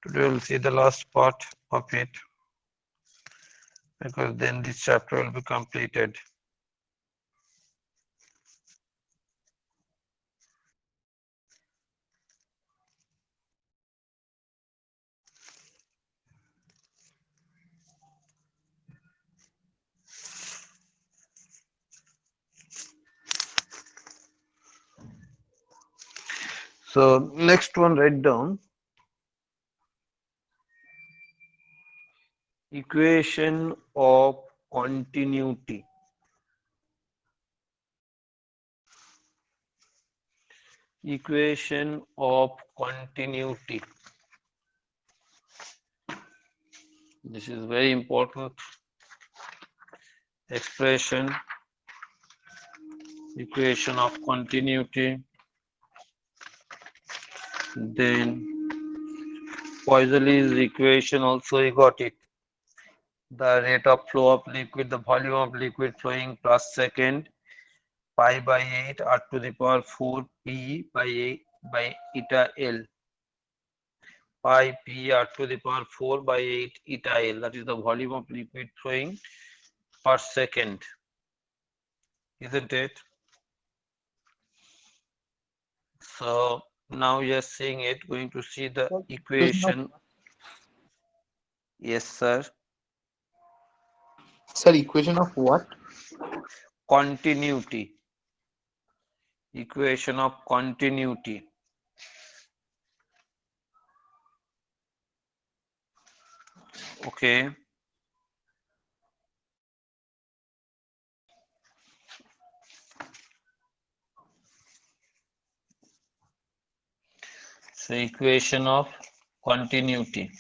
Today we'll see the last part of it because then this chapter will be completed. So next one, write down equation of continuity. Equation of continuity. This is very important expression. Equation of continuity. Then Poiseuille's equation also you got it. The rate of flow of liquid, the volume of liquid flowing plus second, pi by 8 r to the power 4 p by 8 by eta L. Pi p r to the power 4 by 8 eta L. That is the volume of liquid flowing per second. Isn't it? So now you are seeing it, going to see the equation. Yes, sir. Sir, equation of what? Continuity. Equation of continuity. Okay. So equation of continuity.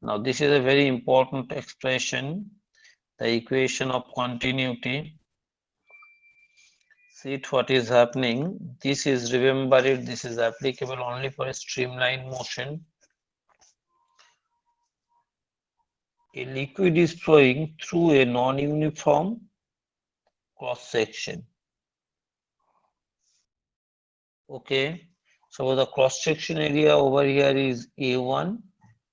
Now this is a very important expression, the equation of continuity. See it, what is happening. This is, remember it, this is applicable only for a streamline motion. A liquid is flowing through a non-uniform cross section. Okay, so the cross section area over here is A1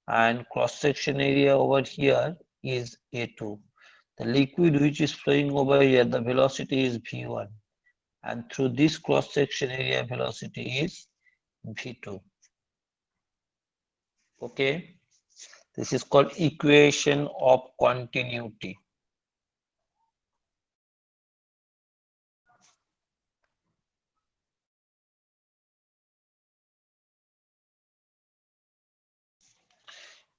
and cross section area over here is A2. The liquid which is flowing over here, the velocity is V1, and through this cross section area velocity is V2. Okay, this is called equation of continuity.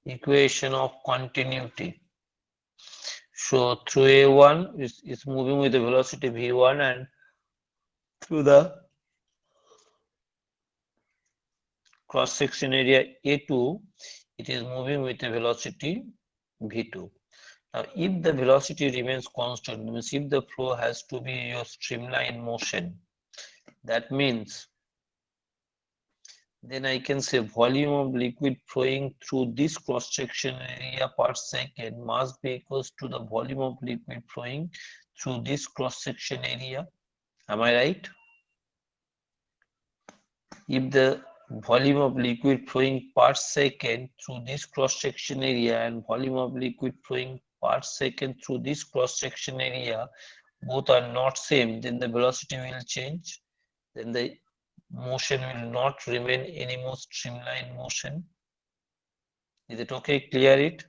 Equation of continuity. So through A1 is moving with the velocity V1, and through the cross section area A2, it is moving with a velocity V2. Now, if the velocity remains constant, means if the flow has to be your streamline motion, that means then I can say volume of liquid flowing through this cross section area per second must be equals to the volume of liquid flowing through this cross section area. Am I right? If the volume of liquid flowing per second through this cross section area and volume of liquid flowing per second through this cross section area both are not same, then the velocity will change, then the motion will not remain any more streamline motion. Is it okay? Clear it?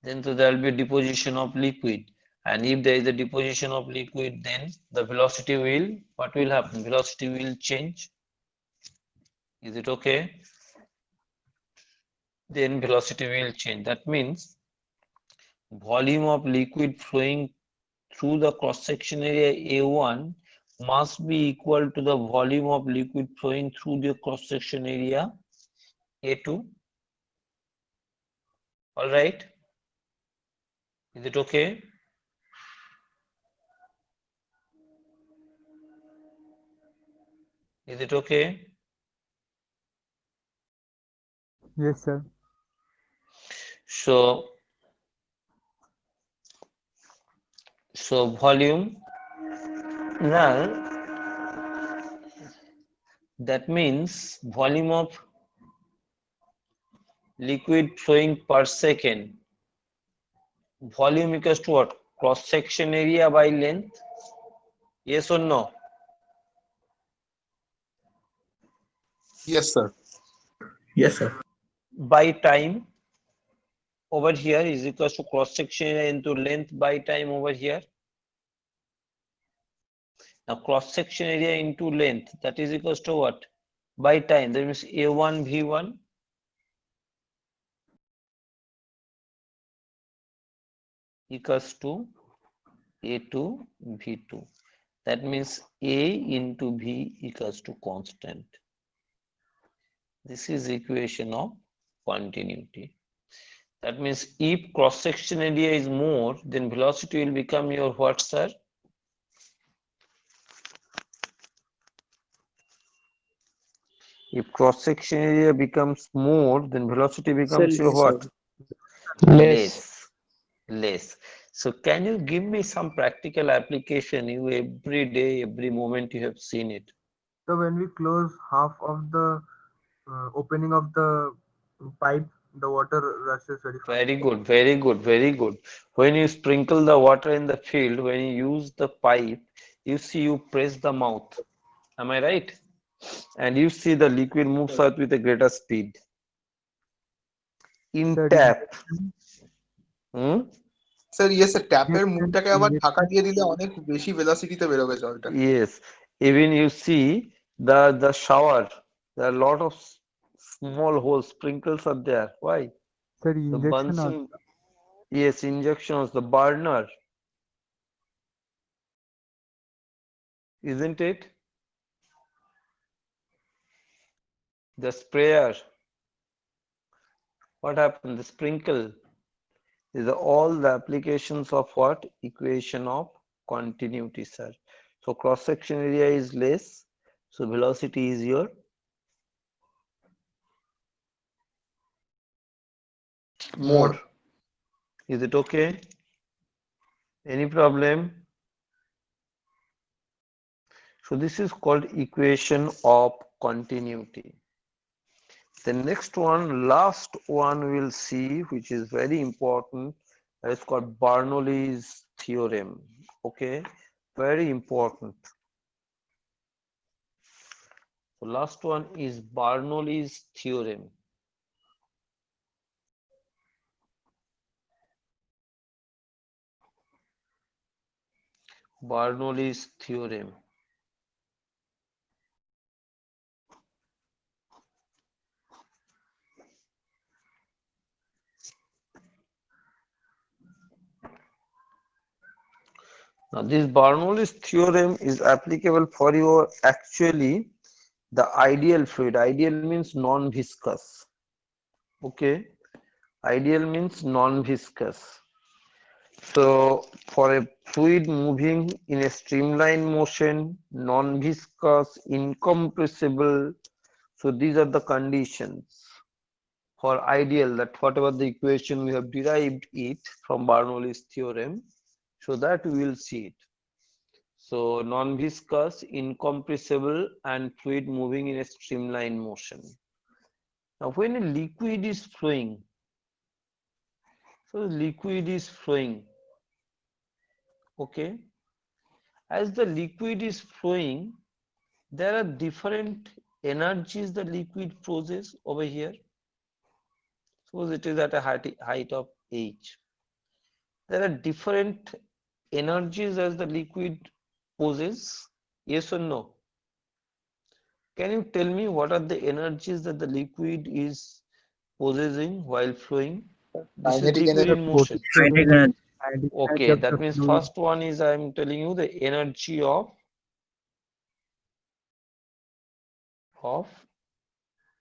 Then so there will be deposition of liquid, and if there is a deposition of liquid, then the velocity will, what will happen? Velocity will change. Is it okay? Then velocity will change. That means volume of liquid flowing through the cross section area A1 must be equal to the volume of liquid flowing through the cross section area A2. All right. Is it okay? Is it okay? Yes, sir. So volume. Now That means volume of liquid flowing per second. Volume equals to what? Cross section area by length. Yes or no? Yes, sir. Yes, sir. By time over here is equals to cross section area into length by time over here. Now cross section area into length, that is equals to what? By time. That means A1 V1 equals to A2 V2. That means A into V equals to constant. This is equation of continuity. That means if cross section area is more, then velocity will become your what, sir? If cross section area becomes more, then velocity becomes your what? Less. Less. So can you give me some practical application? You every day, every moment you have seen it. So when we close half of the opening of the pipe, the water rushes very fast. Very good, very good, very good. When you sprinkle the water in the field, when you use the pipe, you see you press the mouth. Am I right? And you see the liquid moves out with a greater speed. In Sir, tap, sir yes sir ট্যাপের injection, মুখটাকে আবার ঢাকা দিয়ে দিলে অনেক বেশি ভেলোসিটিতে বেরোবে জলটা। yes. Even you see the shower, there are a lot of small holes, sprinkles are there. Why? sir, The injection Bunsen, also. yes, injections, the burner, isn't it? The sprayer, what happened? The sprinkle. These are all the applications of what? Equation of continuity, sir. So cross section area is less, so velocity is your more. Is it okay? Any problem? So this is called equation of continuity. The next one, last one we'll see, which is very important, that is called Bernoulli's theorem. Okay, very important. So last one is Bernoulli's theorem. Bernoulli's theorem. Now this Bernoulli's theorem is applicable for your actually the ideal fluid. Ideal means non-viscous. Okay, ideal means non-viscous. So for a fluid moving in a streamline motion, non-viscous, incompressible, so these are the conditions for ideal, that whatever the equation we have derived it from Bernoulli's theorem, so that we will see it. So non-viscous, incompressible, and fluid moving in a streamline motion. Now when a liquid is flowing, so liquid is flowing, okay, as the liquid is flowing, there are different energies the liquid possesses over here. Suppose it is at a height of h. There are different energies as the liquid possesses. Yes or no? Can you tell me what are the energies that the liquid is possessing while flowing? This is Kinetic liquid energy. in motion. Kinetic energy. Okay, that means first one is I am telling you the energy of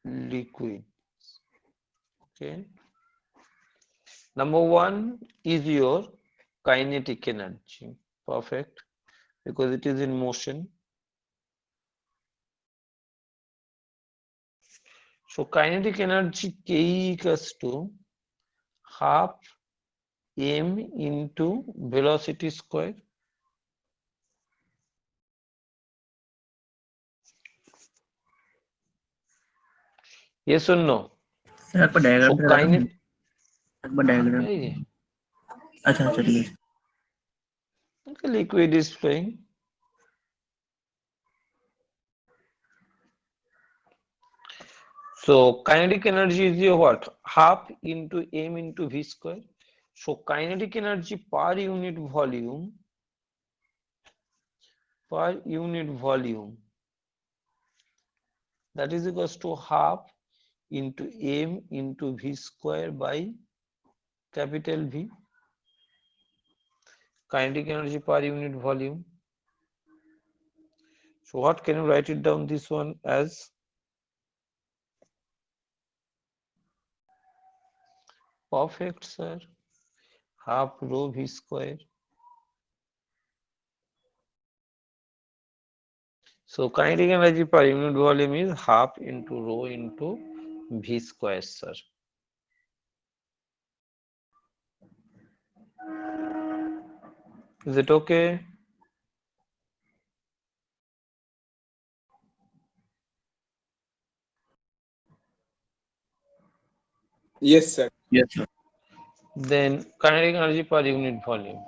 liquid. Okay. Number one is your kinetic energy. Perfect. Because it is in motion. So kinetic energy K equals to half m into velocity square. Yes or no? Sir একবার diagram So থেকে দেখাবেন kinet একবার diagram এই যে, আচ্ছা আচ্ছা ঠিক আছে okay, liquid is flowing. So kinetic energy is your what? Half into m into v square. So kinetic energy per unit volume that is equals to half into m into v square by capital V. Kinetic energy per unit volume. So what can you write it down this one as? Perfect, sir. Half rho v square. So kinetic energy per unit volume is half into rho into v square, sir. Is it okay? Yes, sir. Yes sir Then kinetic energy per unit volume.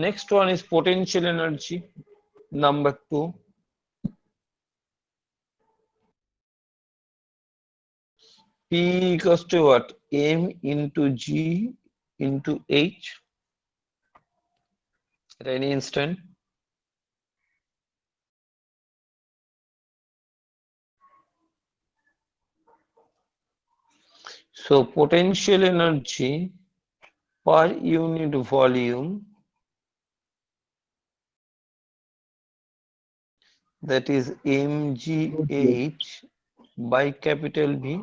Next one is potential energy. Number 2. P equals to what? M into G into H at any instant. So potential energy per unit volume, that is mgh by capital V.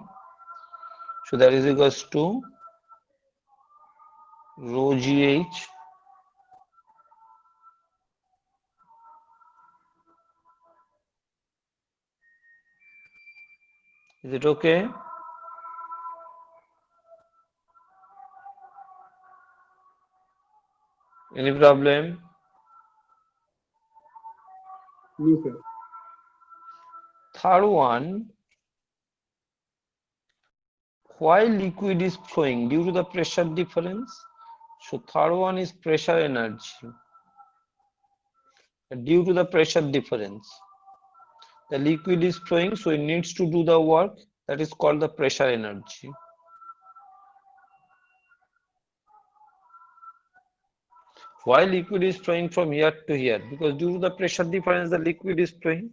So that is equals to rho gh Is it okay? Any problem? No, sir. Third one, why liquid is flowing? Due to the pressure difference. So third one is pressure energy. Due to the pressure difference, the liquid is flowing, so it needs to do the work, that is called the pressure energy. Why liquid is flowing from here to here? Because due to the pressure difference, the liquid is flowing.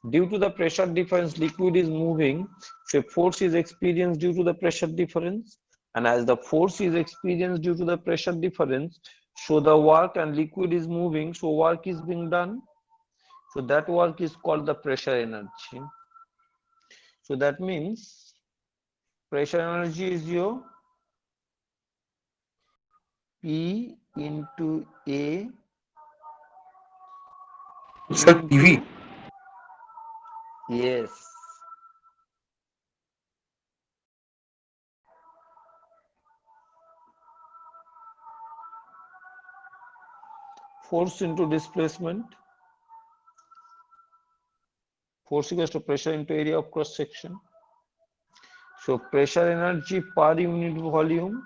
Due to the pressure difference, liquid is moving. So force is experienced due to the pressure difference. And as the force is experienced due to the pressure difference, so the work and liquid is moving, so work is being done. So that work is called the pressure energy. So that means pressure energy is your P into A Sir, into- PV. Yes. Force into displacement. Force equals to pressure into area of cross section. So pressure energy per unit volume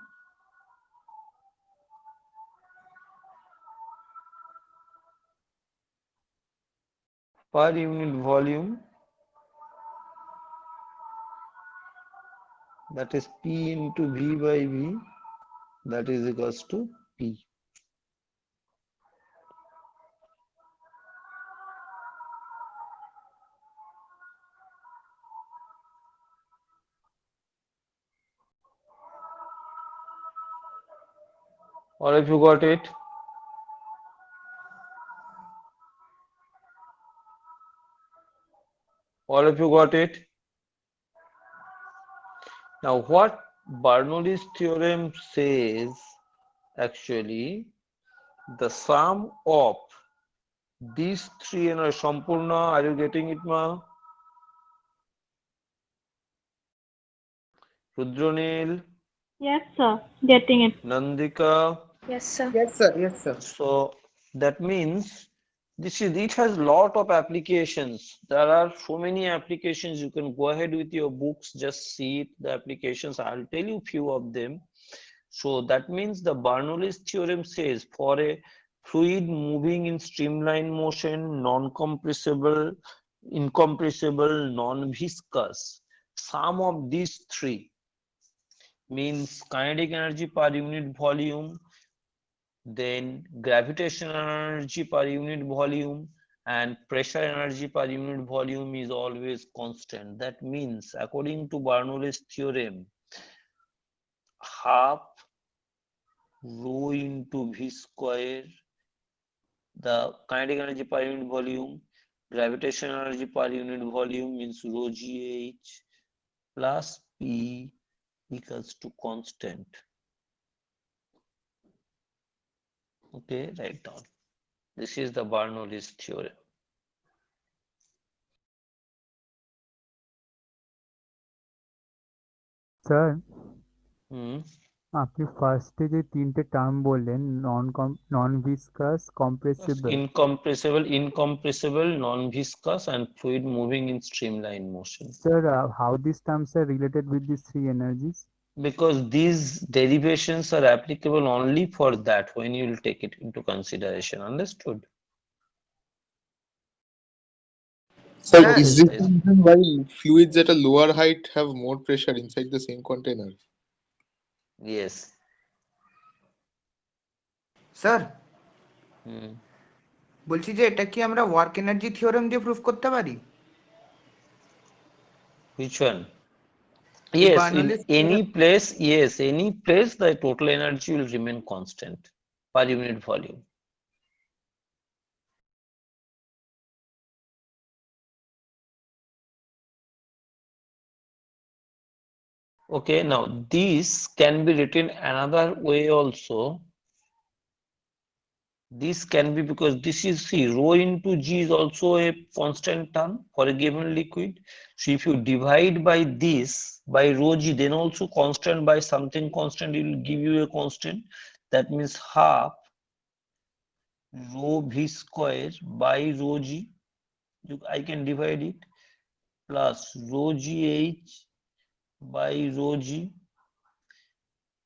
that is P into V by V, that is equals to P. Or if you got it, all of you got it. Now what Bernoulli's theorem says, actually the sum of these three energies, Sampurna, are you getting it, ma? Rudronil, Yes, sir. Getting it. Nandika. Yes, sir. Yes, sir. Yes, sir. So that means it has lot of applications. There are so many applications. You can go ahead with your books, just see it, the applications. I'll tell you few of them. So that means the Bernoulli's theorem says for a fluid moving in streamline motion, non-compressible, incompressible, non-viscous, sum of these three means kinetic energy per unit volume, then gravitational energy per unit volume, and pressure energy per unit volume is always constant. That means according to Bernoulli's theorem, half rho into v square, the kinetic energy per unit volume, gravitational energy per unit volume means rho gh plus p equals to constant. Okay, write down. This is the Bernoulli's theorem. Sir Hmm. আপনি ফার্স্টে যে তিনটে টার্ম বললেন non viscous compressible Incompressible, non-viscous, and fluid moving in streamline motion. Sir how this terms are related with this three energies Because these derivations are applicable only for that when you will take it into consideration. Understood? Sir, Sir, is this the reason why fluids at a lower height have more pressure inside the same container? Yes. Sir Hmm. বলছি যে এটা কি আমরা work energy theorem দিয়ে proof করতে পারি? Which one? Yes, in Bernoulli's any place, the total energy will remain constant per unit volume. Okay, now this can be written another way also. This can be, because this is, see, rho into g is also a constant term for a given liquid. So if you divide by this, by rho g, then also constant by something constant, it will give you a constant. That means half rho v square by rho g. I can divide it, plus rho gh by rho g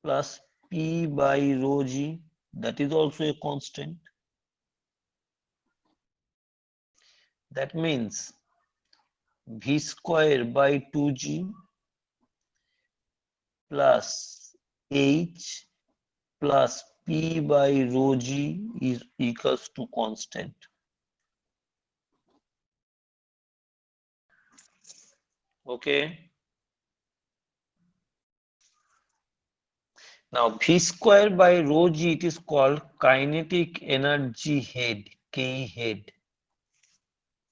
plus p by rho g. That is also a constant. That means v square by 2g plus h plus p by rho g is equals to constant. Okay. Now v square by rho g, it is called kinetic energy head, K head.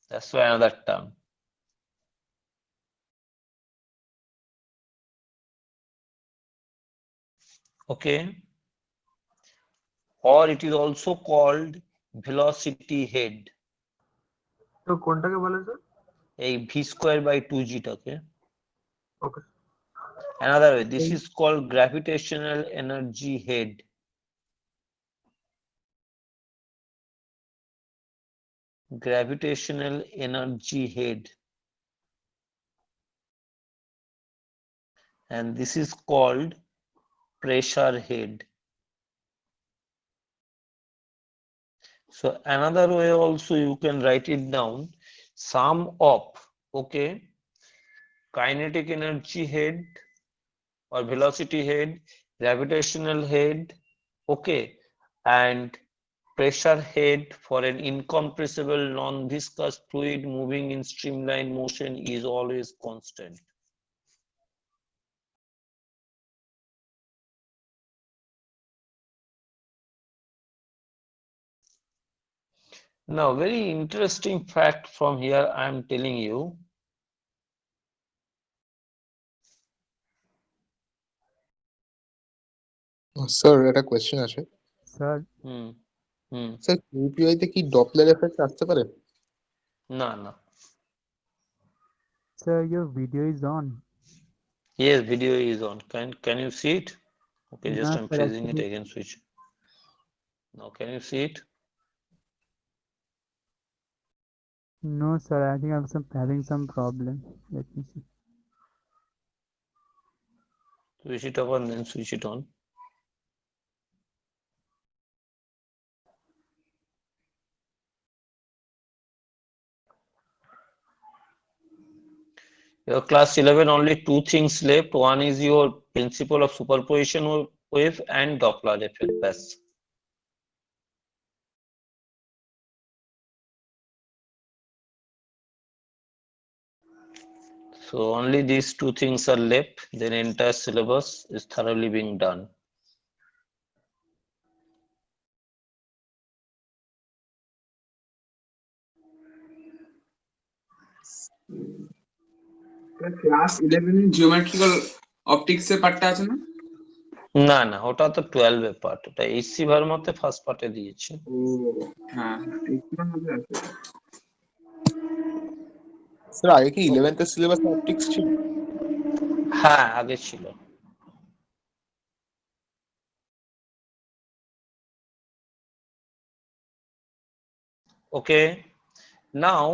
That's why another term. Okay. Or it is also called velocity head. তো কোনটাকে বলে sir? A v square by 2g টাকে. ওকে Another way, this is called gravitational energy head. Gravitational energy head. And this is called pressure head. So another way also you can write it down, sum of, okay, kinetic energy head or velocity head, gravitational head, okay, and pressure head for an incompressible non-viscous fluid moving in streamline motion is always constant. Now, very interesting fact from here I am telling you. Sir একটা question আছে sir sir UPI তে কি Doppler effect আসতে পারে? না না, sir your video is on. yes, video is on. Can you see it? Okay, just No, I'm sir, freezing it actually- again, switch. Now can you see it? No, sir. I think I'm having some problem. Let me see. Switch it off and then switch it on. Your class 11, only two things left. One is your principle of superposition wave and Doppler effect. Best. So only these two things are left. Then entire syllabus is thoroughly being done. Class 11 এর geometrical optics এর পার্টটা আছে না? না না, ওটা তো 12 এর পার্ট। ওটা এইচসি ভার মধ্যে ফার্স্ট পার্টে দিয়েছে। ও হ্যাঁ, এইগুলোর মধ্যে আছে। স্যার আগে কি 11th এর সিলেবাস অপটিক্স ছিল? হ্যাঁ, আগে ছিল। Okay, now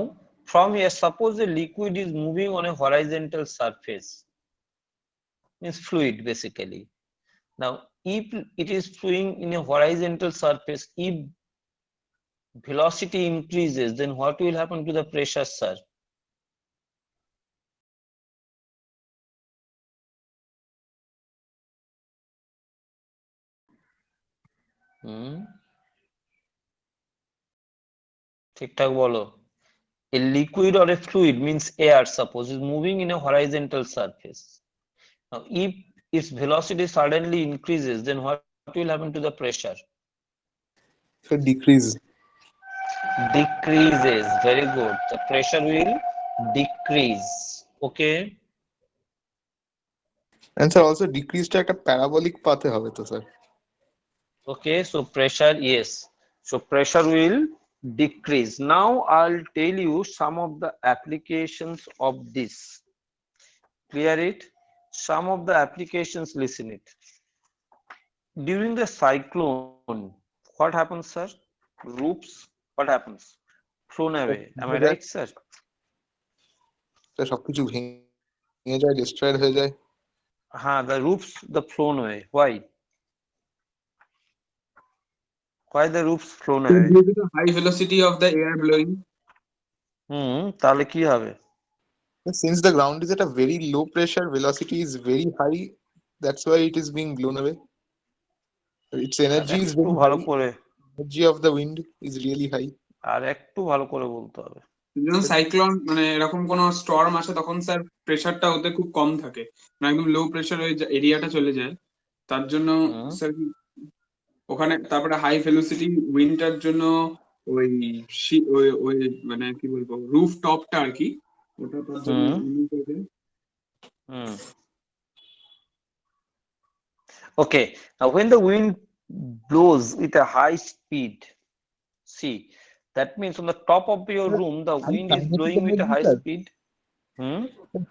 from here, suppose the liquid is moving on a horizontal surface, means fluid basically. Now, if it is flowing in a horizontal surface, if velocity increases, then what will happen to the pressure, sir? ঠিকঠাক বলো। A liquid or a fluid, means air, suppose, is moving in a horizontal surface. Now, if its velocity suddenly increases, then what will happen to the pressure? So decrease. Decreases. Very good. The pressure will decrease. Okay. And sir, also decrease টা একটা parabolic path এ হবে তো sir? Okay, so pressure, yes. So pressure will decrease. Now I'll tell you some of the applications of this. Clear it? Some of the applications, listen it. During the cyclone, what happens, sir? Roofs, what happens? Flown away. Am I right, sir? সবকিছু ভেঙে যায়, destroyed হয়ে যায়। The roofs, the flown away. Why? Why the roofs flown away? Due to the high velocity of the air blowing. তাহলে কি হবে? Since the ground is at a very low pressure, velocity is very high. That's why it is being blown away. Its energy is very ভালো high. করে, Energy of the wind is really high. আর একটু ভালো করে বলতে হবে। যখন cyclone মানে এরকম কোন স্টর্ম আসে তখন স্যার প্রেসারটা ওতে খুব কম থাকে, মানে একদম লো প্রেসার ওই এরিয়াটা চলে যায়, তার জন্য স্যার ওখানে তারপরে হাই ভেলোসিটি উইন্ডটার জন্য ওই ওই মানে কি বলবো রুফ টপটা আর কি ওটা তার জন্য Okay, now when the wind blows with a high speed, see, that means on the top of your room the wind is blowing with a high speed.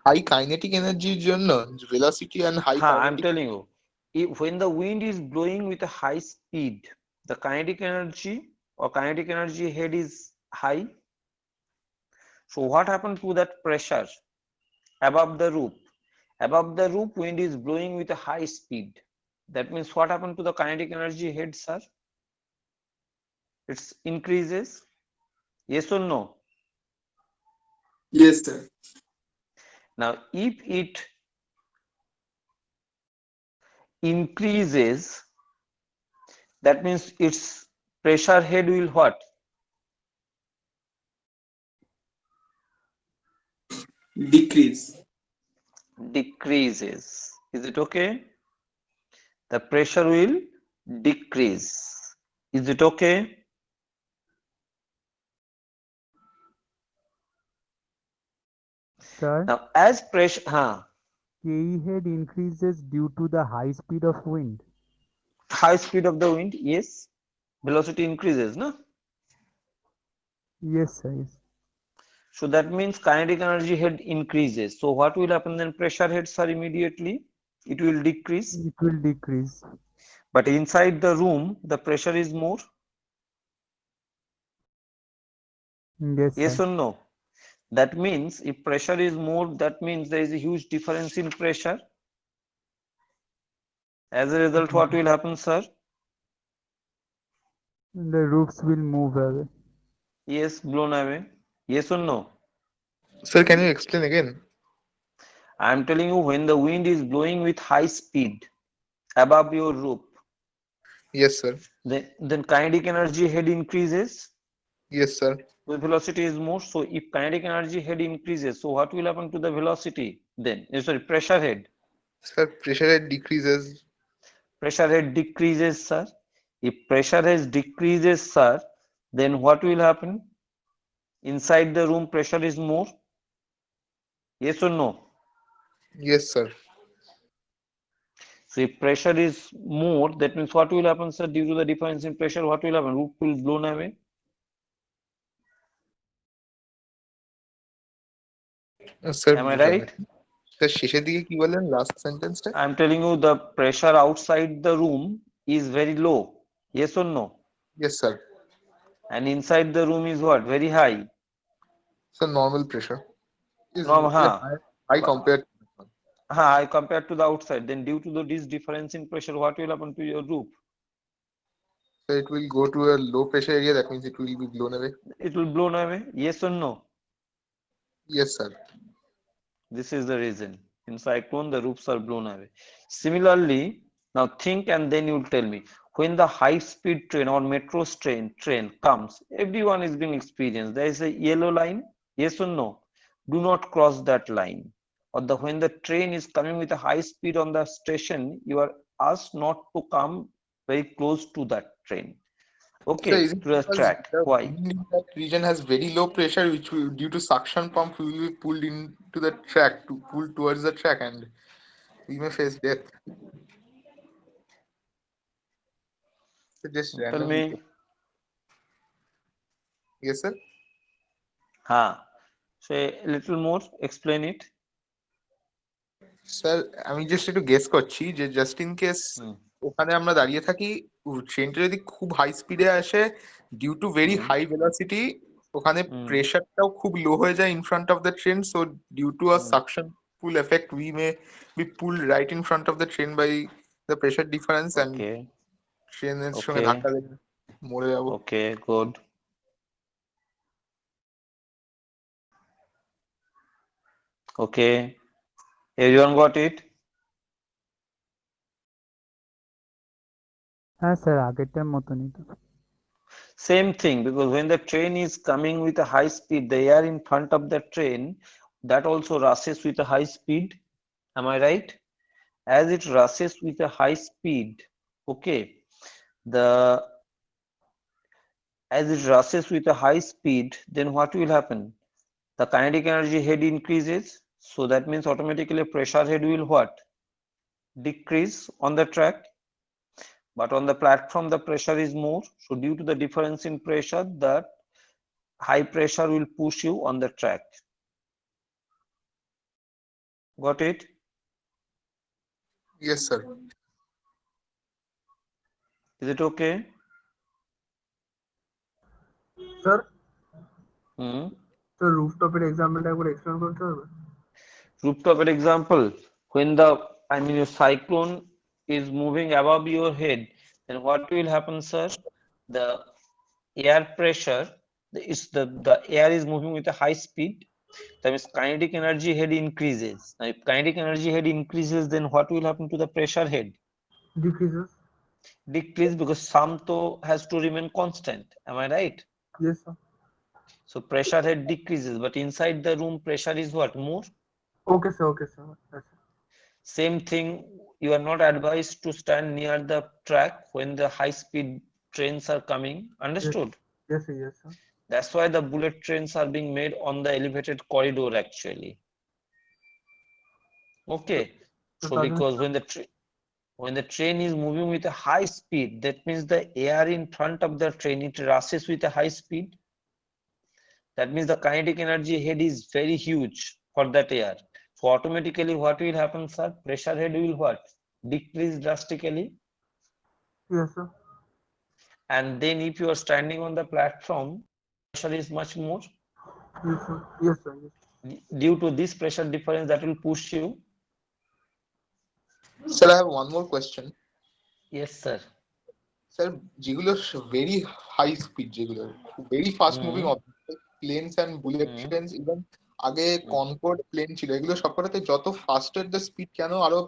High kinetic energy জন্য velocity and high I'm telling you, when the wind is blowing with a high speed, the kinetic energy or kinetic energy head is high. So what happened to that pressure above the roof? Above the roof, wind is blowing with a high speed. That means what happened to the kinetic energy head, sir? It increases. Yes or no? Yes, sir. Now, if it increases, that means its pressure head will what? Decrease. Decreases. Is it okay? The pressure will decrease. Is it okay? Sir, Now, as pressure, KE head increases due to the high speed of wind. high speed of the wind, yes. Velocity increases, no? Yes, sir. Yes. So that means kinetic energy head increases. So what will happen then? Pressure head, sir, immediately it will decrease. It will decrease. But inside the room, the pressure is more. Yes, Yes sir. or no? That means if pressure is more, that means there is a huge difference in pressure. As a result, what will happen, sir? The roofs will move away. Yes, blown away. Yes or no? Sir, can you explain again? I am telling you, when the wind is blowing with high speed above your roof, Yes, sir. then kinetic energy head increases. Yes, sir. The velocity is more. So if kinetic energy head increases, so what will happen to the velocity then? Sorry, pressure head. Sir, pressure head decreases. Pressure head decreases, sir. If pressure head decreases, sir, then what will happen? Inside the room, pressure is more. Yes or no? Yes, sir. So if pressure is more, that means what will happen, sir? Due to the difference in pressure, what will happen? Roof will blown away. Sir, Am I right? Sir শেষের দিকে কি বললেন last সেন্টেন্সটা? I'm telling you the pressure outside the room is very low. Yes or no? Yes, sir. And inside the room is what? Very high. Sir, normal pressure is No, high compared. high compared to the outside. Then due to this difference in pressure, what will happen to your roof? So it will go to a low pressure area. That means it will be blown away. It will blown away. Yes or no? Yes, sir. This is the reason. In cyclone, the roofs are blown away. Similarly, now think and then you'll tell me. When the high-speed train or metro train comes, everyone is being experienced. There is a yellow line. Yes or no? Do not cross that line. Or when the train is coming with a high speed on the station, you are asked not to come very close to that train. Okay, So is it to the because track. the Why? wind in that region has very low pressure, which will, due to suction pump, will be pulled into the track to pull towards the track, and we may face death. So just Tell randomly. me. Yes, sir. Say a little more. Explain it. Sir আমি just একটু guess করছি যে just in case ওখানে আমরা দাঁড়িয়ে থাকি, ট্রেনটা যদি খুব হাই স্পিডে আসে due to very high velocity, ওখানে প্রেশারটাও খুব লো হয়ে যায় in front of the train, so due to a suction pull effect we may be pulled right in front of the train by the pressure difference, and ট্রেনের সঙ্গে ধাক্কা লেগে মরে যাবো। Okay, good. Okay, everyone got it? হ্যাঁ sir আগেরটার মতনই তো। Same thing, because when the train is coming with a high speed, the air in front of the train that also rushes with a high speed. Am I right? As it rushes with a high speed, okay, as it rushes with a high speed, then what will happen? The kinetic energy head increases, so that means automatically pressure head will what? Decrease on the track. But on the platform, the pressure is more. So due to the difference in pressure, that high pressure will push you on the track. Got it? Yes, sir. Is it okay? Sir Hmm. তো রুফটপের এক্সাম্পলটা একবার explain করতে হবে। Rooftop example, when the your cyclone is moving above your head, then what will happen, sir? The air pressure the air is moving with a high speed. That means kinetic energy head increases. Now if kinetic energy head increases, then what will happen to the pressure head? Decreases. Decrease, because sum to has to remain constant. Am I right? Yes, sir. So pressure head decreases, but inside the room pressure is what? More. Okay, sir. Okay, sir. Yes, sir. Same thing, you are not advised to stand near the track when the high speed trains are coming. Understood? Yes, sir. Yes, sir. That's why the bullet trains are being made on the elevated corridor actually. Okay, so because when the train is moving with a high speed, that means the air in front of the train, it rushes with a high speed. That means the kinetic energy head is very huge for that air. So automatically what will happen, sir? Pressure head will what? Decrease drastically. Yes, sir. And then if you are standing on the platform, pressure is much more. Yes, sir. Yes, sir. Yes. Due to this pressure difference that will push you. Sir, I have one more question. Yes, sir. Sir যেগুলো very high speed, যেগুলো very fast moving object, planes and bullet trains, even আগে Concorde plane ছিল, এগুলো সবকটাতে যত ফাস্টার the speed কেন আরো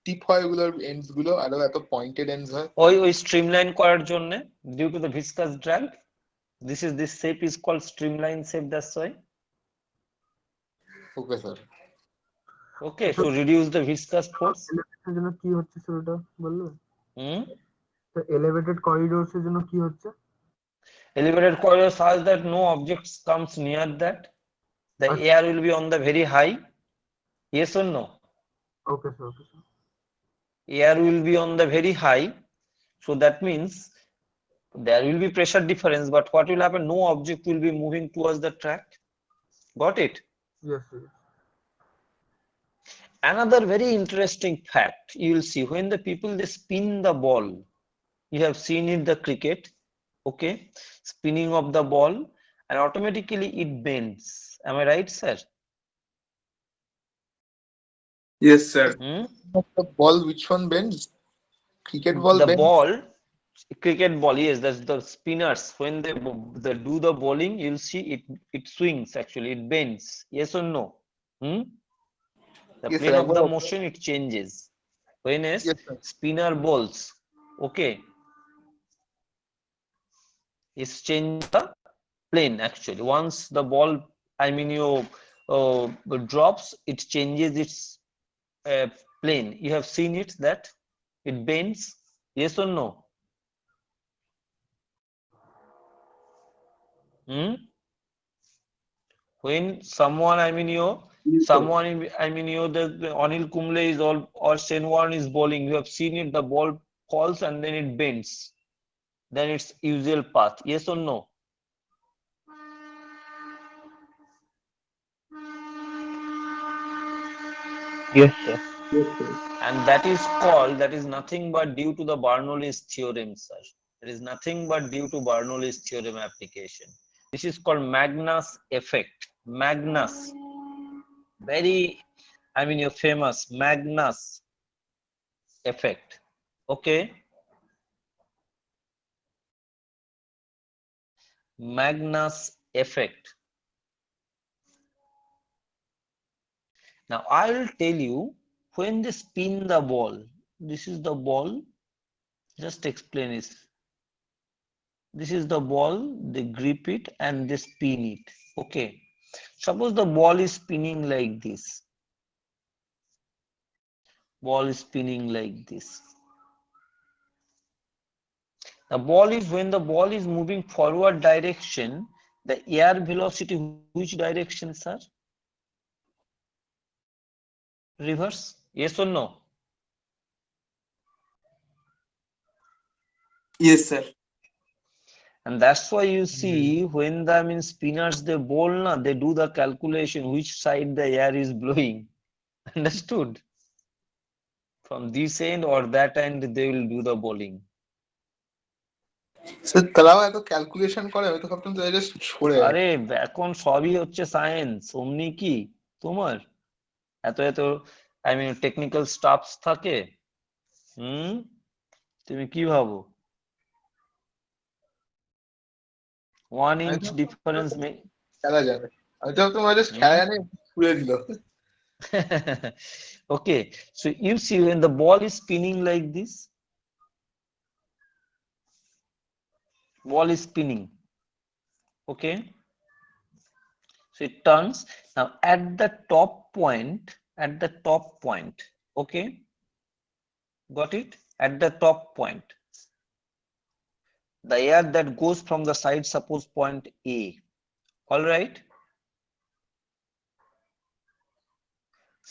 টিপ হয়, এগুলোর এন্ডস গুলো আরো এত পয়েন্টেড এন্ডস হয়? ওই স্ট্রিমলাইন করার জন্য, due to the viscous drag, this shape is called streamline shape, that's why. Okay sir. Okay, so reduce the viscous force. এর জন্য কি হচ্ছে স্যার ওটা বলবেন? Hmm? তো এলিভেটেড করিডোরস এর জন্য কি হচ্ছে? Elevated corridor such that no objects comes near that. The air will be on the very high. Yes or no? Okay, sir. Okay, sir. Air will be on the very high. So that means there will be pressure difference, but what will happen? No object will be moving towards the track. Got it? Yes, sir. Another very interesting fact you will see, when the people they spin the ball, you have seen in the cricket, okay, spinning of the ball, and automatically it bends. Am I right, sir? Yes, sir. The ball, which one bends? Cricket ball The bends? ball, cricket ball, yes, that's the spinners. When they do the bowling, you'll see it swings, actually it bends. Yes or no? The Yes, plane sir, of the motion, it changes. When a Yes, sir. spinner bowls, okay, it's change the plane actually. Once the ball, I mean, drops, it changes its plane. You have seen it that it bends. Yes or no? When someone, I mean, someone, I mean, the Anil Kumble is all, or Shenwarne is bowling, you have seen it, the ball falls and then it bends, then its usual path. Yes or no? Yes, sir. And that is called, that is nothing but due to the Bernoulli's theorem, sir. It is nothing but due to Bernoulli's theorem application. This is called Magnus effect. Magnus, very, I mean, your famous Magnus effect. Okay, Magnus effect. Now I will tell you, when they spin the ball, this is the ball, just explain this. This is the ball, they grip it and they spin it. Okay, suppose the ball is spinning like this. Ball is spinning like this. The ball is, when the ball is moving forward direction, the air velocity, which direction, sir? Reverse. Yes or no? Yes, sir. And that's why you see, when the, I mean, spinners they bowl, they do the calculation which side the air is blowing. Understood? From this end or that end, they will do the bowling. Sir তারাও এত calculation করে? আমি তো ভাবতাম তারা just ছড়ে। আরে এখন সবই হচ্ছে সায়েন্স, অমনি কি তোমার এত এত, আই মিন, টেকনিক্যাল স্টাফস থাকে। তুমি কি ভাবো 1 inch ডিফারেন্স খেলা যাবে? আমি তো ভাবতাম জাস্ট খেলা জানে ছুড়ে দিল। Okay, so you see when the ball is spinning like this, ball is spinning, okay, so it turns. Now at the top point, okay, got it? At the top point, the air that goes from the side, suppose point A, all right,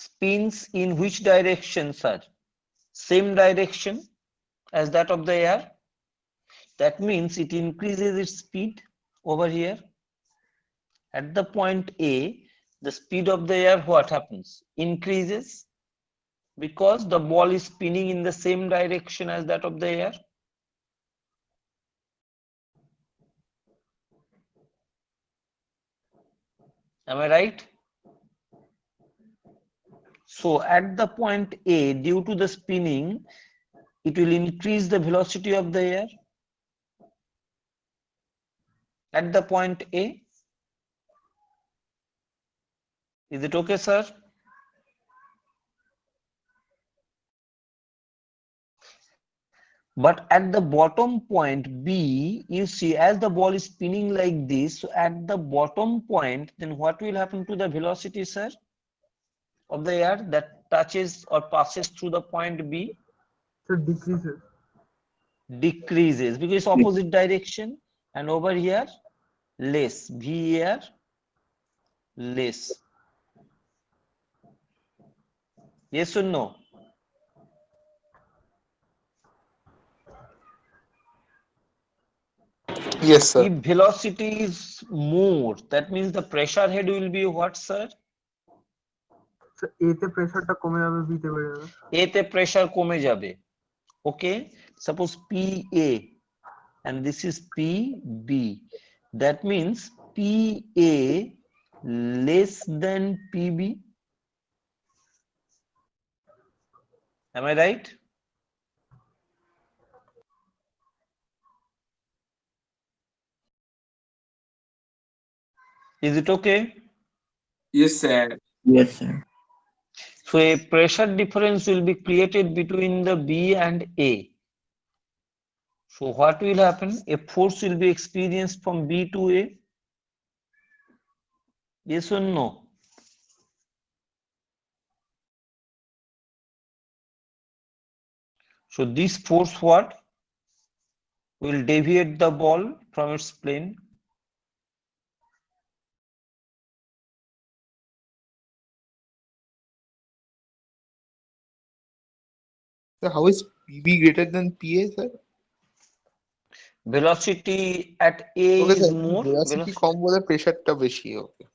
spins in which direction, sir? Same direction as that of the air. That means it increases its speed over here. At the point A, the speed of the air, what happens? Increases, because the ball is spinning in the same direction as that of the air. Am I right? So at the point A, due to the spinning, it will increase the velocity of the air at the point A. Is it okay, sir? But at the bottom point B, you see, as the ball is spinning like this, so at the bottom point, then what will happen to the velocity, sir, of the air that touches or passes through the point B? So decreases. Decreases, because it's opposite direction, and over here less, V air less. Yes or no? Yes, sir. If velocity is more, that means the pressure head will be what, sir? So A তে প্রেসারটা কমে যাবে, B তে বেড়ে যাবে। A তে pressure কমে যাবে। Okay, suppose PA and this is PB. That means PA less than PB. Am I right? Is it okay? Yes, sir. Yes, sir. So a pressure difference will be created between the B and A. So what will happen? A force will be experienced from B to A. Yes or no? So this force what? Will deviate the ball from its plane. So how is PB greater than PA, sir? Velocity at A Okay, is sir. more. Velocity কম বলে প্রেসারটা বেশি। Okay.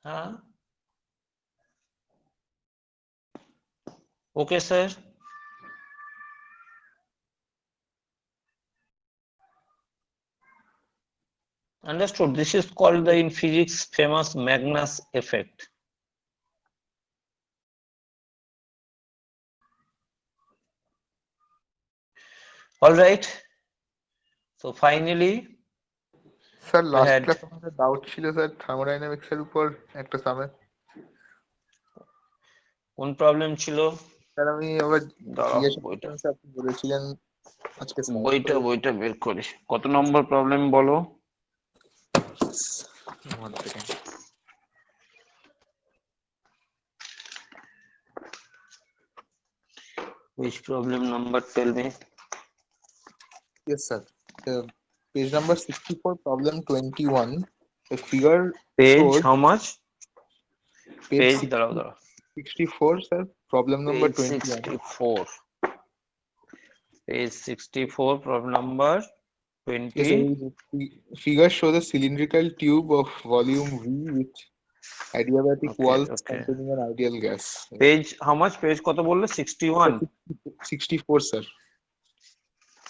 Huh? Okay, sir. Understood. This is called the in physics famous Magnus effect. All right. So finally, sir last ahead. Class আমাদের doubt ছিল sir thermodynamics এর উপর একটা সামে। কোন problem ছিল? Sir আমি আবার দাঁড়াও, জিজ্ঞাসা বইটা করছিলাম, স্যার আপনি বলেছিলেন আজকে solve বইটা করে- বইটা বের করি। কত নম্বর প্রবলেম বলো? One second. Which problem number? Tell me. Yes, sir. Page number 64, problem 21. The figure Page shows how much? page Page দাঁড়াও দাঁড়াও। 64, sir. Problem number Page 21. 64. Page 64, problem number 20. Yes, sir. The figure shows a cylindrical tube of volume V with adiabatic Okay, walls okay. containing an ideal gas. Page how much? Page কত বললে? 61. 64, sir.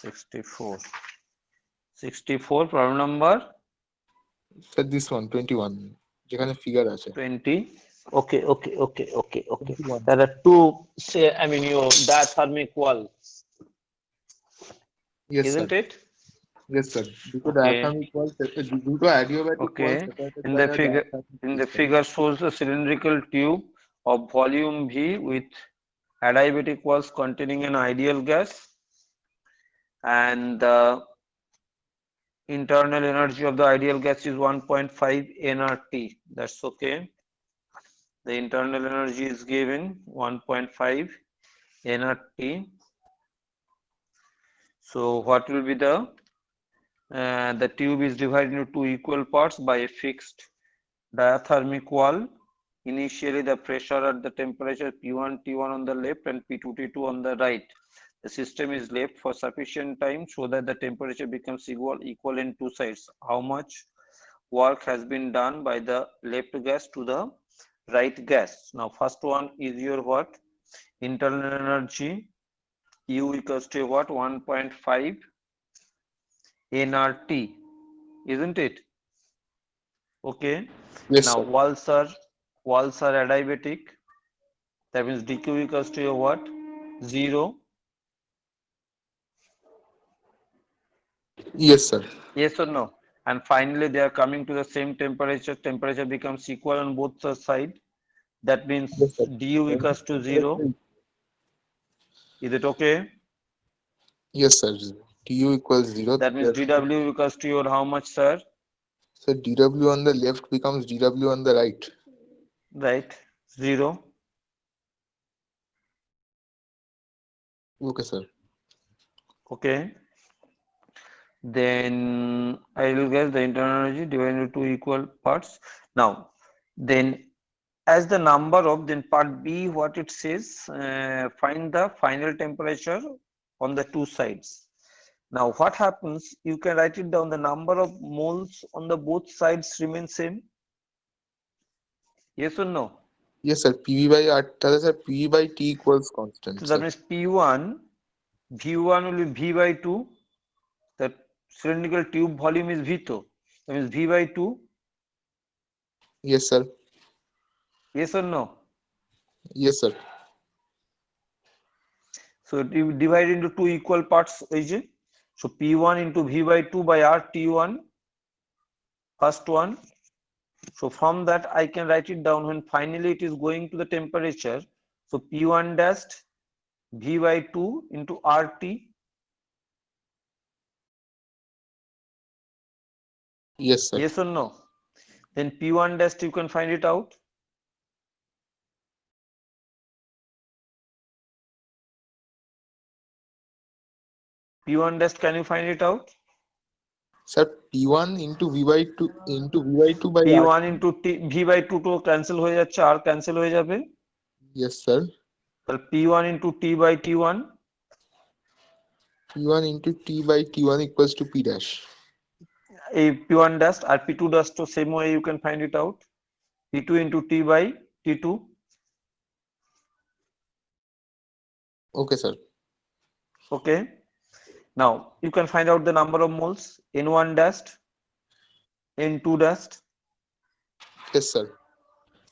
64. 64, problem number Sir, this one, 21. যেখানে figure আছে। 20. Okay. 21. There are two, say, I mean, your diathermic wall, Yes, isn't sir. it? Yes, sir. Due to Okay. diathermic walls, due to adiabatic Okay. walls separated In by the the figure, diathermic in the system. figure shows a cylindrical tube of volume V with adiabatic walls containing an ideal gas, and the internal energy of the ideal gas is 1.5 nRT. That's okay. The internal energy is given 1.5 nRT. So what will be the tube is divided into two equal parts by a fixed diathermic wall. Initially, the pressure at the temperature P1 T1 on the left and P2 T2 on the right. The system is left for sufficient time so that the temperature becomes equal in two sides. How much work has been done by the left gas to the right gas? Now, first one is your what? Internal energy. U equals to what? 1.5 nRT, isn't it? Okay. Yes, Now sir. walls are adiabatic. That means dq equals to your what? 0. Yes, sir. Yes or no? And finally, they are coming to the same temperature. Temperature becomes equal on both the side. That means Yes, sir. du equals to 0. Is it okay? Yes, sir. Du equals 0. That means dw equals to your how much, sir? So dw on the left becomes dw on the right. Right, 0. Okay, sir. Okay. Then I will get the internal energy divided into two equal parts. Now, then as the number of, then part B, what it says, find the final temperature on the two sides. Now what happens, you can write it down, the number of moles on the both sides remain same. Yes or no? Yes, sir. PV by R, sir, PV by T equals constant. So that means P1, V1 will be V by 2. The cylindrical tube volume is V2. That means V by 2. Yes, sir. Yes or no? Yes, sir. So you divide into two equal parts, AJ. So P1 into V by 2 by RT1, first one. So from that I can write it down when finally it is going to the temperature. So P1 dash V by 2 into RT. Yes, sir. Yes or no? Then P1 dash you can find it out. P1 dash, can you find it out? Sir, P1 into V by 2 by R. P1 into V by 2 to cancel হয়ে যাচ্ছে, R cancel হয়ে যাবে। Yes, sir. তাহলে P1 into T by T1. P1 into T by T1 equals to P dash. A P1 dash R P2 dash to same way you can find it out. P2 into T by T2. Okay, sir. Okay. Now you can find out the number of moles. N1 dash, N2 dash. Yes, sir.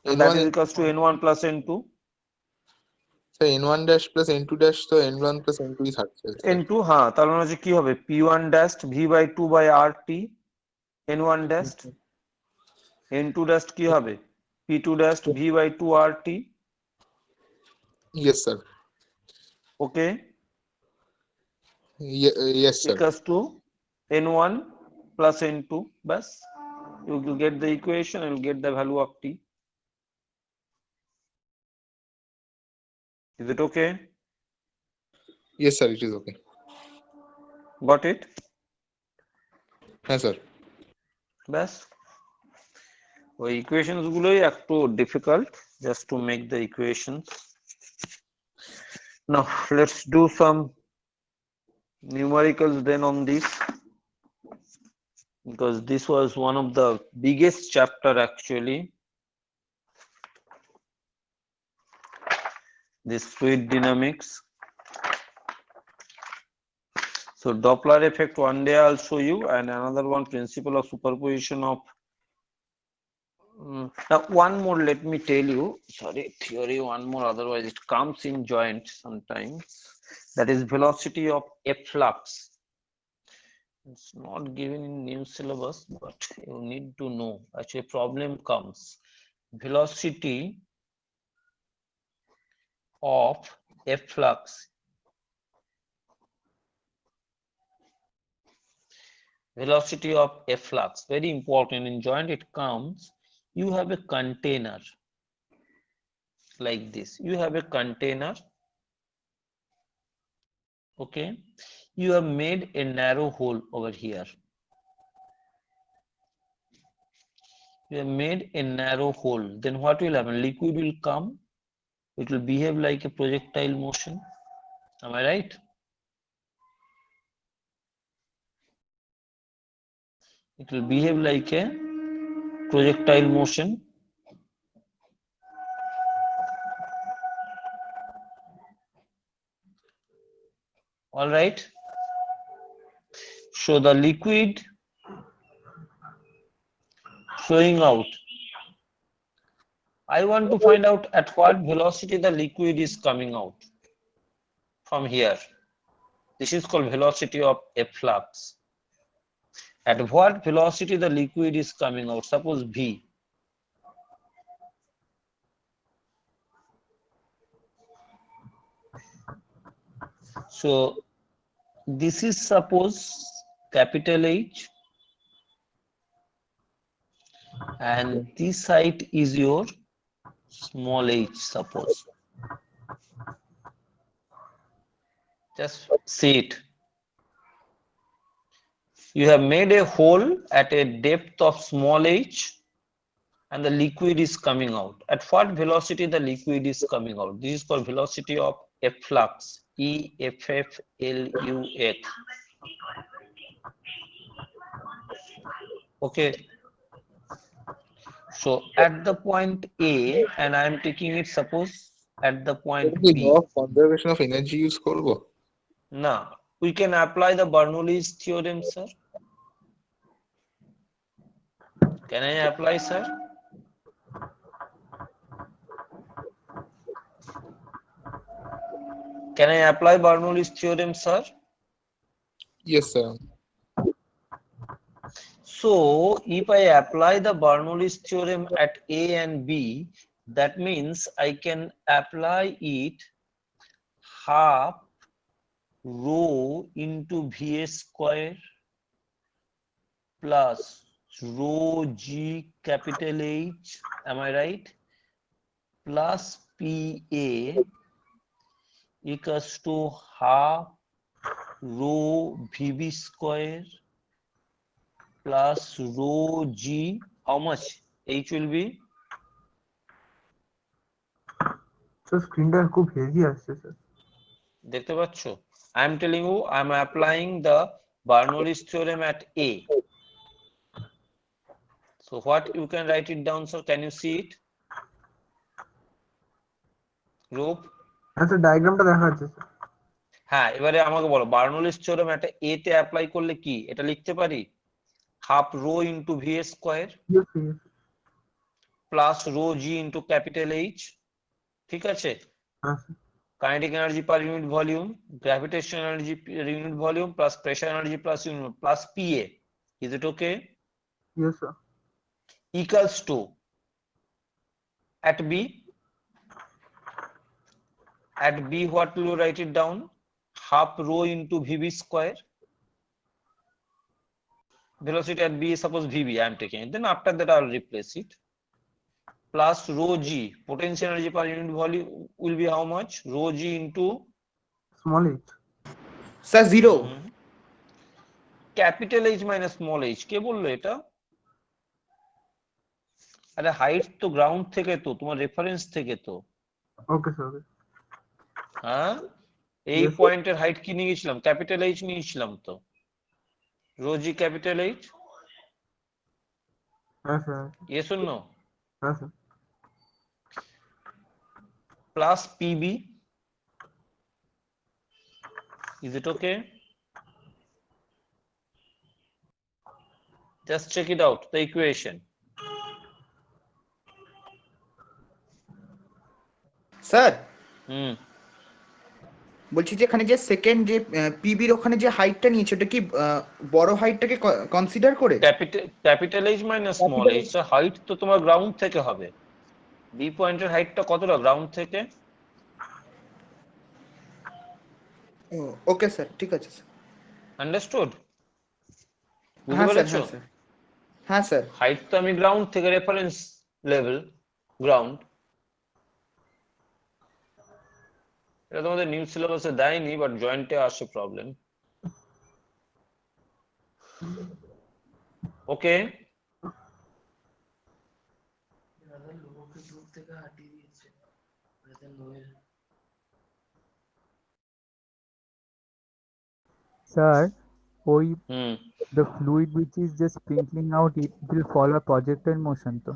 And that is equals to N1 plus N2. So N1 dash plus N2 dash, so N1 plus N2 is হচ্ছে N2, হ্যাঁ, তাহলে হচ্ছে কি হবে? P1 dash V by 2 by RT. N1 dash. N2 dash কি হবে? P2 dash V by 2 RT. Yes, sir. Okay. Yes, sir. Equals to N1 plus N2. Bas. You will get the equation and you'll get the value of T. Is it okay? Yes, sir. It is okay. Got it? Yes, sir. Bas. ওই equations গুলোই একটু difficult just to make the equations. Now let's do some numericals then on this, because this was one of the biggest chapter actually, this fluid dynamics. So Doppler effect one day I'll show you, and another one, principle of superposition of now one more, let me tell you, sorry, theory one more, otherwise it comes in joint sometimes. That is velocity of efflux. It's not given in new syllabus, but you need to know. Actually problem comes, velocity of efflux. Velocity of efflux, very important in joint. It comes, you have a container like this, you have a container. Okay, you have made a narrow hole over here. You have made a narrow hole. Then what will happen? Liquid will come. It will behave like a projectile motion. Am I right? It will behave like a projectile motion. All right. So the liquid flowing out. I want to find out at what velocity the liquid is coming out from here. This is called velocity of efflux. At what velocity the liquid is coming out? Suppose V. So this is suppose capital H, and this side is your small h, suppose. Just see it. You have made a hole at a depth of small h and the liquid is coming out. At what velocity the liquid is coming out? This is called velocity of efflux. EFFLUX. Okay. So at the point A, and I am taking it suppose at the point B. law of conservation of energy use করবো? Now we can apply the Bernoulli's theorem, sir. Can I apply, sir? Can I apply Bernoulli's theorem, sir? Yes, sir. So if I apply the Bernoulli's theorem at A and B, that means I can apply it half rho into VA square plus rho G capital H, am I right? Plus PA equals to half rho VB square plus rho G. How much? H will be? So screen টা খুব heavy আসছে sir. দেখতে পাচ্ছ? I am telling you, I am applying the Bernoulli's theorem at A. So what you can write it down, sir? Can you see it? Group? হ্যাঁ sir ডায়াগ্রামটা দেখা যাচ্ছে sir. হ্যাঁ, এবারে আমাকে বলো Bernoulli's theorem at A তে apply করলে কি এটা লিখতে পারি? Half rho into VA square plus rho G into capital H. ঠিক আছে? হ্যাঁ sir. Kinetic energy per unit volume, gravitational energy per unit volume plus pressure energy plus unit plus PA. Is it okay? Yes, sir. Equals to at B. At B, what will you write it down? Half rho into VB square. Velocity at B is suppose VB, I am taking it. Then after that, I will replace it. Plus rho G, potential energy per unit volume will be how much? Rho G into Small h. Sir 0। capital H minus small h. কে বললো এটা? আরে height তো ground থেকে তো, তোমার reference থেকে তো। Okay sir, ওকে। হ্যাঁ, এই পয়েন্টের হাইট কি নিয়েছিলাম? ক্যাপিটাল H নিয়েছিলাম তো। Rho g capital H? হ্যাঁ স্যার। Yes or no? হ্যাঁ স্যার। Plus PB. Is it okay? Just check it out, the equation. Sir Hmm. বলছি যে এখানে যে সেকেন্ড যে পিবির ওখানে যে হাইটটা নিয়েছে ওটা কি বড় হাইটটাকে কনসিডার করে? Capital H minus small h, so height তো তোমার গ্রাউন্ড থেকে হবে। বি পয়েন্টের হাইটটা কতটা গ্রাউন্ড থেকে? ওকে স্যার, ঠিক আছে স্যার। আন্ডারস্টুড? বুঝতে হ্যাঁ স্যার, পেরেছো? হ্যাঁ স্যার, হ্যাঁ স্যার। হাইট তো আমি গ্রাউন্ড থেকে, রেফারেন্স লেভেল গ্রাউন্ড। এটা তোমাদের নিউ সিলেবাসে দেয়নি, বাট জয়েন্টে আসে problem. Okay, Sir, the fluid which is just sprinkling out, it will follow projectile motion to.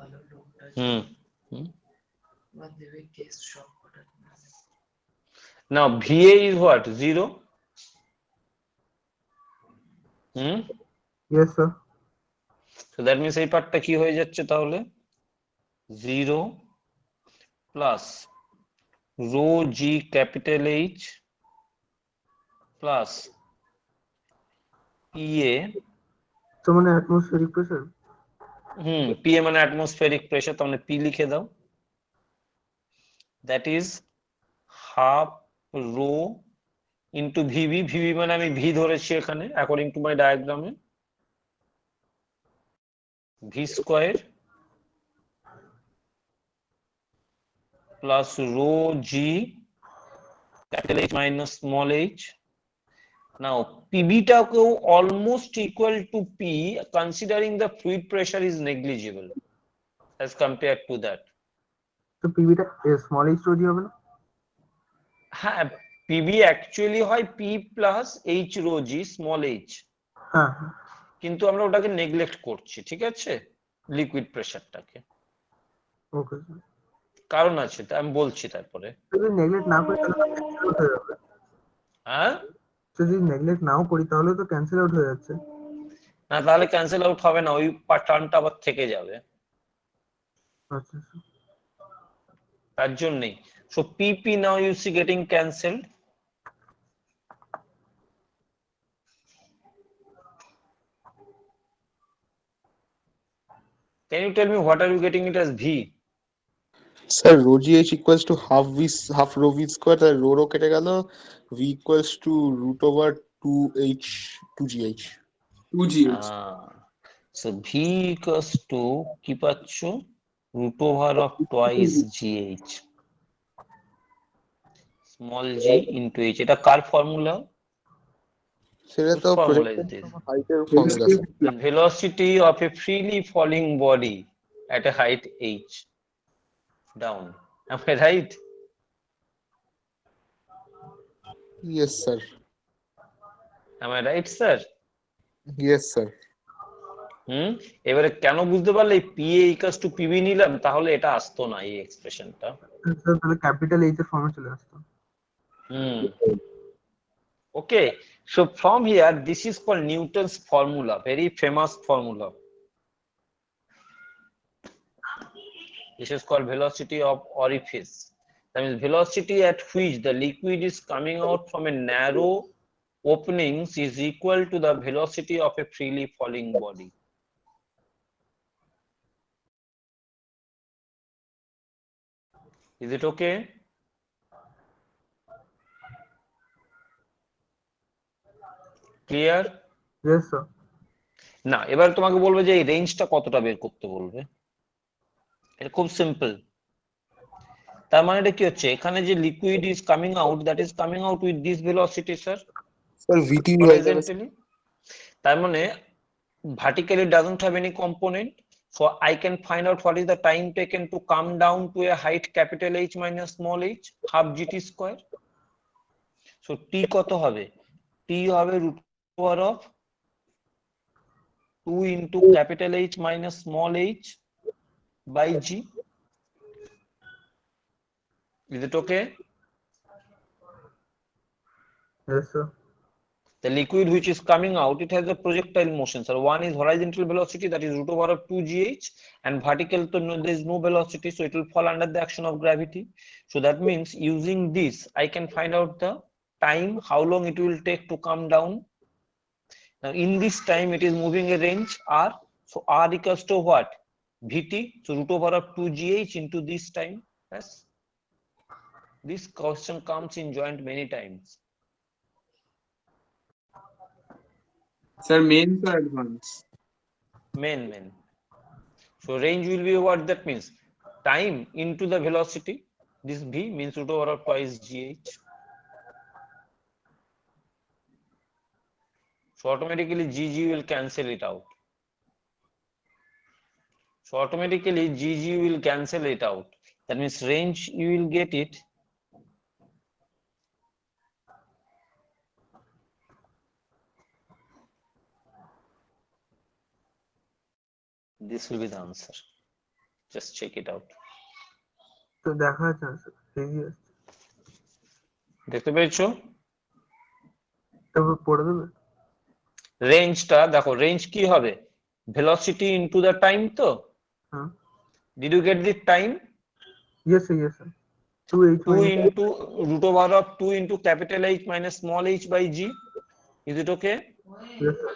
Now VA is what? 0? Yes, sir. So that means এই পার্টটা কি হয়ে যাচ্ছে তাহলে 0 plus rho g capital H plus PA, তো মানে atmospheric pressure. PA মানে atmospheric pressure, তার মানে পি লিখে দাও, that is half rho into VV, VV মানে আমি ভি ধরেছি এখানে অ্যাকর্ডিং টু মাই ডায়াগ্রামে, V square plus rho g capital H minus small H. Now পিবিটাকেও almost equal to P considering the fluid pressure is negligible as compared to that. তো পিভিটা small H রোজি হবে না? হ্যাঁ, PB actually হয় P plus H rho জি small H, হ্যাঁ কিন্তু আমরা ওটাকে নেগলেক্ট করছি, ঠিক আছে, লিকুইড প্রেসারটাকে। ওকে। কারণ আছে, তা আমি বলছি তারপরে। যদি নেগলেক্ট না করি তাহলে ক্যান্সেল আউট হয়ে যাবে। হ্যাঁ, যদি নেগলেক্ট নাও করি তাহলে তো ক্যান্সেল আউট হয়ে যাচ্ছে। না তাহলে ক্যান্সেল আউট হবে না, ওই টার্মটা আবার থেকে যাবে, আচ্ছা তার জন্যই। So PP now you see getting cancelled. Can you tell me what are you getting it as V? Sir rho g h equals to half rho v square, তার রো রো কেটে গেল, v equals to root over 2gh 2gh। So V equals to কি পাচ্ছ root over of twice gh small g into h। এটা কার formula? সেটা তো formula is this? হাইটের formula. The velocity of a freely falling body at a height h down. Am I right? Yes sir. Am I right sir? Yes sir. এবারে কেন বুঝতে পারলে PA equals to PB নিলাম, তাহলে এটা আসতো না এই এক্সপ্রেশনটা। স্যার তাহলে ক্যাপিটাল এইচ এর ফর্মে চলে আসতো। Okay, so from here this is called Newton's formula, very famous formula. This is called velocity of orifice. That means velocity at which the liquid is coming out from a narrow openings is equal to the velocity of a freely falling body. Is it okay? Clear? Yes sir. না, এবার তোমাকে বলবে যে এই রেঞ্জটা কতটা বের করতে বলবে। এটা খুব সিম্পল। তার মানে এটা কি হচ্ছে, এখানে যে liquid is coming out, that is coming out with this velocity sir. Sir VT হয়ে যাবে। তার মানে vertically doesn't have any component, so I can find out what is the time taken to come down to a height capital H minus small h, half gt square. So t কত হবে? t হবে root over of 2 into capital H minus small h by g. Is it okay? Yes sir. The liquid which is coming out, it has a projectile motion. So one is horizontal velocity, that is root over of 2gh, and vertical, so no, there is no velocity, so it will fall under the action of gravity. So that means using this, I can find out the time, how long it will take to come down. Now in this time, it is moving a range r. So r equals to what? Vt. So root over of 2gh into this time. Yes. This question comes in joint many times. Sir, main or advance? Main. So range will be what that means? Time into the velocity. This v means root over of twice gh. So automatically gg will cancel it out. That means range you will get it. This will be the answer. Just check it out. তো দেখা যাচ্ছে না sir, heavy আসছে। দেখতে পেয়েছো? তারপর পড়ে দেবে। রেঞ্জটা দেখো, রেঞ্জ কি হবে? velocity into the time to. Did you get the time? Yes, sir. Yes, sir. 2h 2 minus. into root over of 2 into capital H minus small h by g. Is it okay? Yes, sir.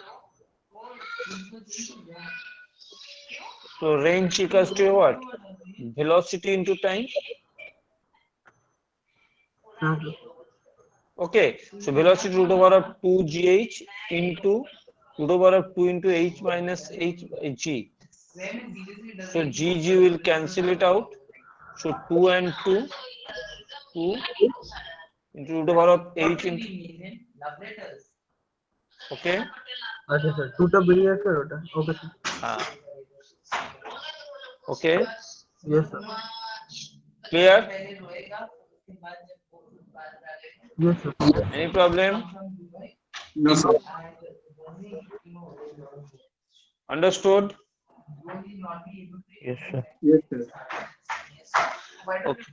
So range equals to what? Velocity into time. Mhm. Okay. So velocity root over of 2gh into root over of 2 into h minus h by g. So gg will cancel it out. So 2 and 2 into root over of h into. Okay. अच्छा sir 2 टा बढ़िया sir ওটা ওকে sir Okay. Yes sir Clear? Yes sir Any problem? No, sir. Understood? Yes, sir. Yes, sir. Okay.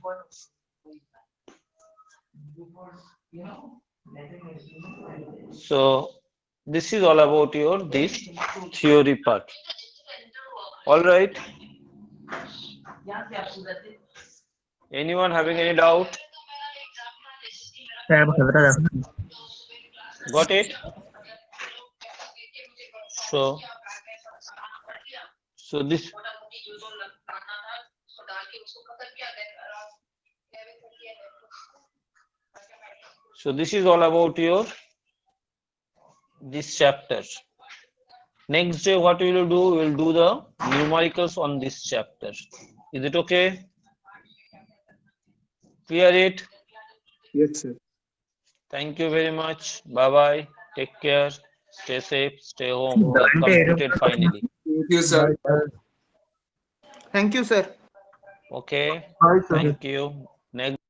So this is all about your this theory part. All right. Anyone having any doubt? Sir একবার খাতাটা দেখুন। Got it? So this. So this is all about your this chapter. Next day, what we will do? We will do the numericals on this chapter. Is it okay? Clear it? Yes, sir. Thank you very much. Bye bye. Take care. Stay safe. Stay home. We have completed finally. Thank you, sir. Thank you sir Okay. Bye sir Thank you. Next.